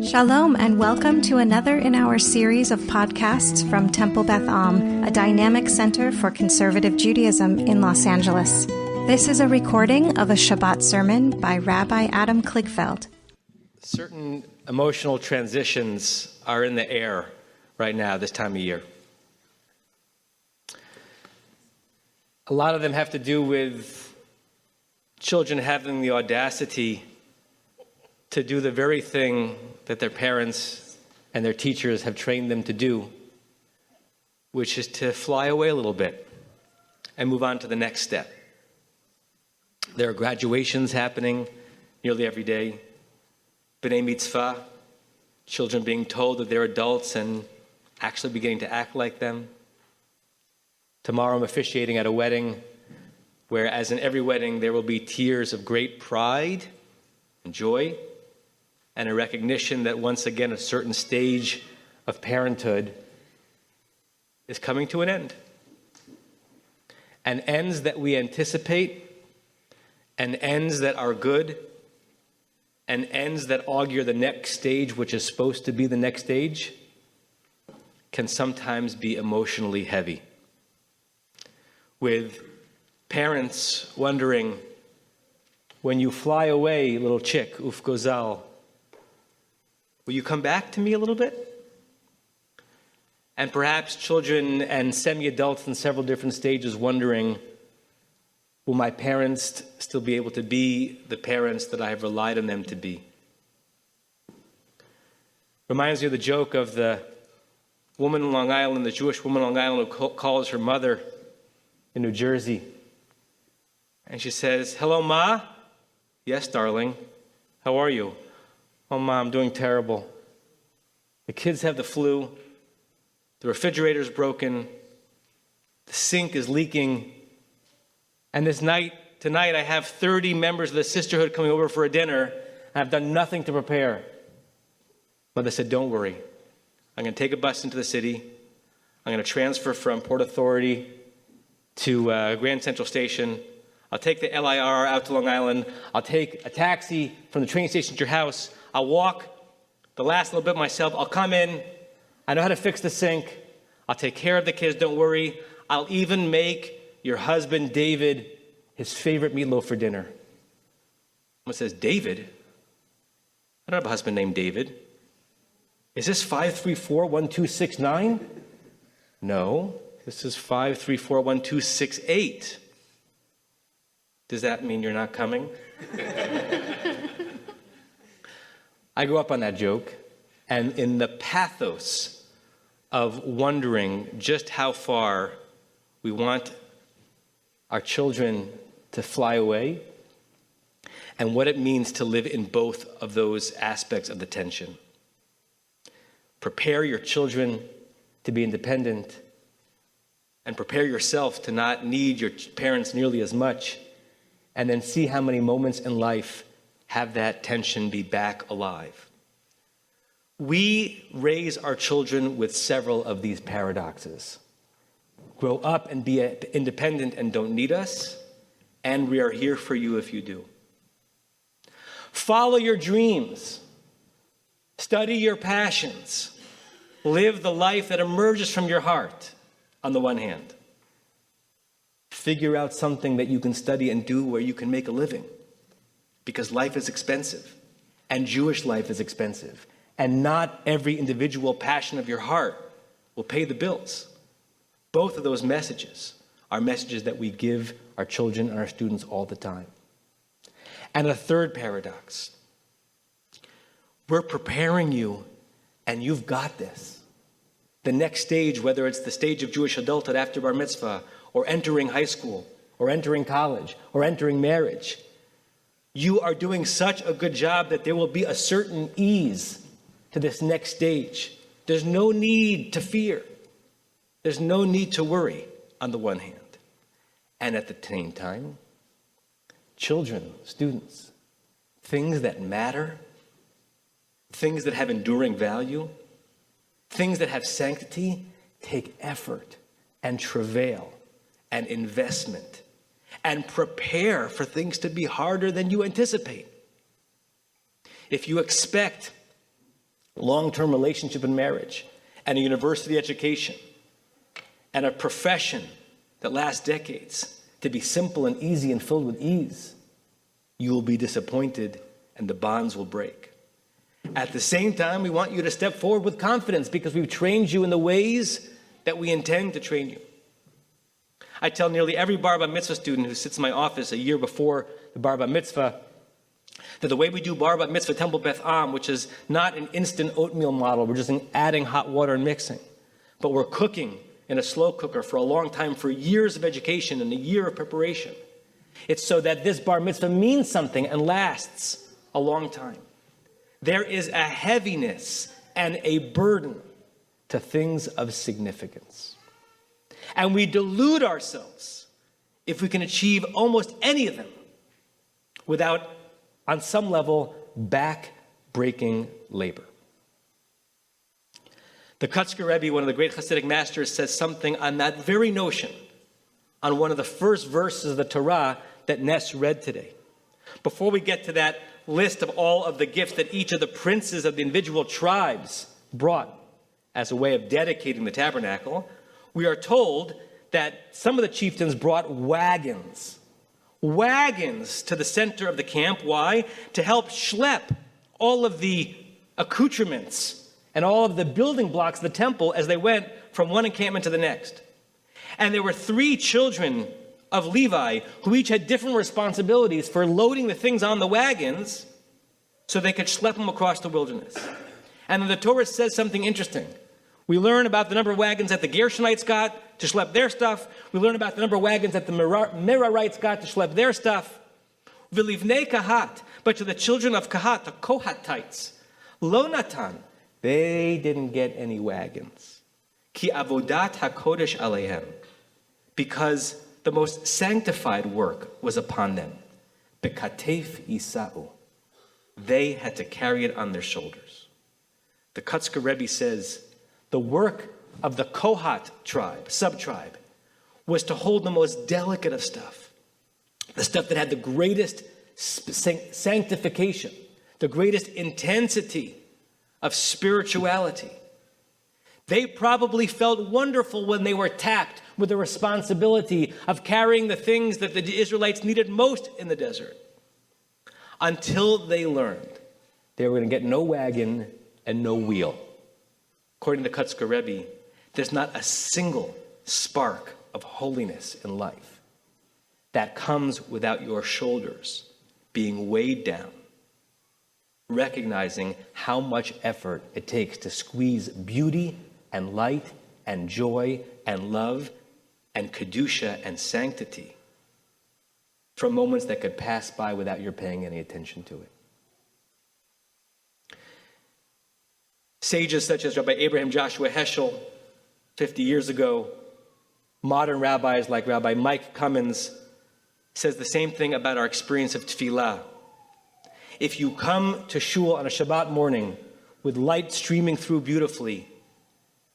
Shalom and welcome to another in our series of podcasts from Temple Beth Am, a dynamic center for conservative Judaism in Los Angeles. This is a recording of a Shabbat sermon by Rabbi Adam Kligfeld. Certain emotional transitions are in the air right now, this time of year. A lot of them have to do with children having the audacity to do the very thing that their parents and their teachers have trained them to do, which is to fly away a little bit and move on to the next step. There are graduations happening nearly every day. B'nai mitzvah, children being told that they're adults and actually beginning to act like them. Tomorrow I'm officiating at a wedding where, as in every wedding, there will be tears of great pride and joy and a recognition that once again a certain stage of parenthood is coming to an end. And ends that we anticipate, and ends that are good, and ends that augur the next stage, which is supposed to be the next stage, can sometimes be emotionally heavy. With parents wondering, when you fly away, little chick, uf gozal, will you come back to me a little bit? And perhaps children and semi-adults in several different stages wondering, will my parents still be able to be the parents that I have relied on them to be? Reminds me of the joke of the woman in Long Island, the Jewish woman in Long Island who calls her mother in New Jersey. And she says, "Hello, Ma?" "Yes, darling." "How are you?" "Oh, Ma, I'm doing terrible. The kids have the flu. The refrigerator's broken. The sink is leaking. And tonight I have 30 members of the sisterhood coming over for a dinner, and I've done nothing to prepare." Mother said, "Don't worry. I'm going to take a bus into the city. I'm going to transfer from Port Authority to Grand Central Station. I'll take the LIR out to Long Island. I'll take a taxi from the train station to your house. I'll walk the last little bit myself. I'll come in. I know how to fix the sink. I'll take care of the kids. Don't worry. I'll even make your husband, David, his favorite meatloaf for dinner." Someone says, "David? I don't have a husband named David. Is this 5341269? No, this is 5341268. Does that mean you're not coming?" I grew up on that joke, and in the pathos of wondering just how far we want our children to fly away and what it means to live in both of those aspects of the tension. Prepare your children to be independent and prepare yourself to not need your parents nearly as much, and then see how many moments in life have that tension be back alive. We raise our children with several of these paradoxes. Grow up and be independent and don't need us, and we are here for you if you do. Follow your dreams. Study your passions. Live the life that emerges from your heart, on the one hand. Figure out something that you can study and do where you can make a living, because life is expensive, and Jewish life is expensive, and not every individual passion of your heart will pay the bills. Both of those messages are messages that we give our children and our students all the time. And a third paradox: we're preparing you, and you've got this. The next stage, whether it's the stage of Jewish adulthood after bar mitzvah, or entering high school, or entering college, or entering marriage, you are doing such a good job that there will be a certain ease to this next stage. There's no need to fear. There's no need to worry, on the one hand. And at the same time, children, students, things that matter, things that have enduring value, things that have sanctity, take effort and travail and investment, and prepare for things to be harder than you anticipate. If you expect long-term relationship and marriage, and a university education, and a profession that lasts decades to be simple and easy and filled with ease, you will be disappointed and the bonds will break. At the same time, we want you to step forward with confidence because we've trained you in the ways that we intend to train you. I tell nearly every bar bar mitzvah student who sits in my office a year before the bar bar mitzvah that the way we do bar bar mitzvah Temple Beth Am, which is not an instant oatmeal model, we're just adding hot water and mixing, but we're cooking in a slow cooker for a long time, for years of education and a year of preparation. It's so that this bar mitzvah means something and lasts a long time. There is a heaviness and a burden to things of significance. And we delude ourselves if we can achieve almost any of them without, on some level, back-breaking labor. The Kligfeld Rabbi, one of the great Hasidic masters, says something on that very notion on one of the first verses of the Torah that Ness read today. Before we get to that list of all of the gifts that each of the princes of the individual tribes brought as a way of dedicating the tabernacle, we are told that some of the chieftains brought wagons to the center of the camp. Why? To help schlep all of the accoutrements and all of the building blocks of the temple as they went from one encampment to the next. And there were 3 children of Levi who each had different responsibilities for loading the things on the wagons so they could schlep them across the wilderness. And then the Torah says something interesting. We learn about the number of wagons that the Gershonites got to schlep their stuff. We learn about the number of wagons that the Merarites got to schlep their stuff. V'livnei Kahat, but to the children of Kahat, the Kohatites, Lo Natan, they didn't get any wagons. Ki avodat hakodesh aleihem, because the most sanctified work was upon them. Bekatef isa'u, they had to carry it on their shoulders. The Kligfeld Rebbe says the work of the Kohat tribe, sub-tribe, was to hold the most delicate of stuff, the stuff that had the greatest sanctification, the greatest intensity of spirituality. They probably felt wonderful when they were tapped with the responsibility of carrying the things that the Israelites needed most in the desert, until they learned they were going to get no wagon and no wheel. According to Kligfeld Rebbe, there's not a single spark of holiness in life that comes without your shoulders being weighed down, recognizing how much effort it takes to squeeze beauty and light and joy and love and kedusha and sanctity from moments that could pass by without your paying any attention to it. Sages such as Rabbi Abraham Joshua Heschel 50 years ago, modern rabbis like Rabbi Mike Cummins, says the same thing about our experience of tefillah. If you come to shul on a Shabbat morning with light streaming through beautifully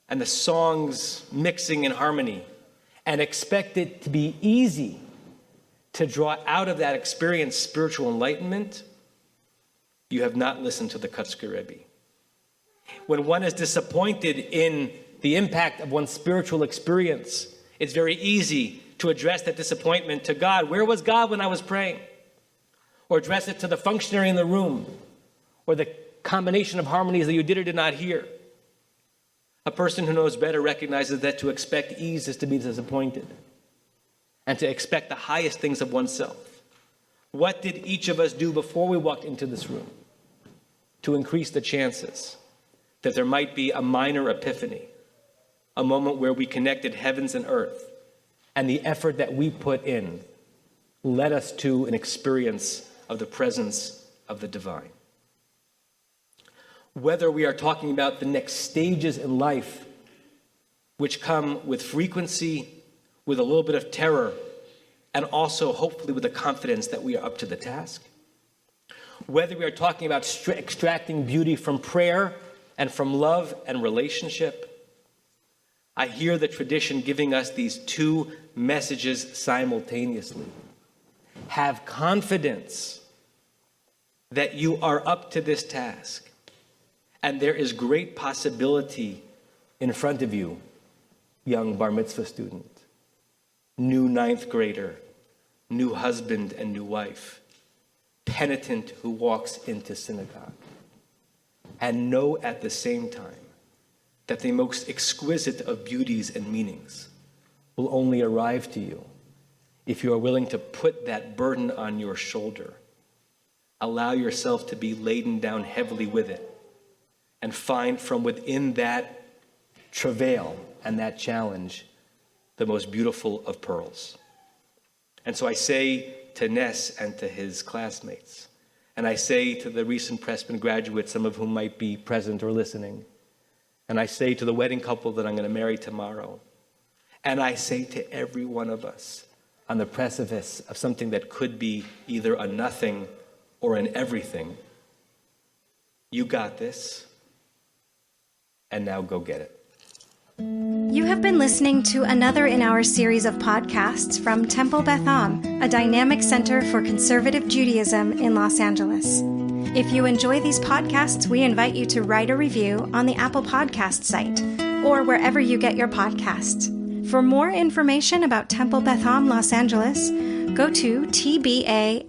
and the songs mixing in harmony and expect it to be easy to draw out of that experience spiritual enlightenment, you have not listened to the Kligfeld Rebbe. When one is disappointed in the impact of one's spiritual experience, it's very easy to address that disappointment to God. Where was God when I was praying? Or address it to the functionary in the room, or the combination of harmonies that you did or did not hear. A person who knows better recognizes that to expect ease is to be disappointed, and to expect the highest things of oneself. What did each of us do before we walked into this room to increase the chances that there might be a minor epiphany, a moment where we connected heavens and earth, and the effort that we put in led us to an experience of the presence of the divine? Whether we are talking about the next stages in life, which come with frequency, with a little bit of terror, and also hopefully with the confidence that we are up to the task. Whether we are talking about extracting beauty from prayer and from love and relationship, I hear the tradition giving us these 2 messages simultaneously. Have confidence that you are up to this task, And there is great possibility in front of you, young bar mitzvah student, new ninth grader, new husband and new wife, penitent who walks into synagogue. And know at the same time that the most exquisite of beauties and meanings will only arrive to you if you are willing to put that burden on your shoulder, allow yourself to be laden down heavily with it, and find from within that travail and that challenge the most beautiful of pearls. And so I say to Ness and to his classmates, and I say to the recent Preston graduates, some of whom might be present or listening, and I say to the wedding couple that I'm going to marry tomorrow, and I say to every one of us on the precipice of something that could be either a nothing or an everything, you got this, and now go get it. You have been listening to another in our series of podcasts from Temple Beth Am, a dynamic center for conservative Judaism in Los Angeles. If you enjoy these podcasts, we invite you to write a review on the Apple Podcast site or wherever you get your podcasts. For more information about Temple Beth Am Los Angeles, go to tbala.org.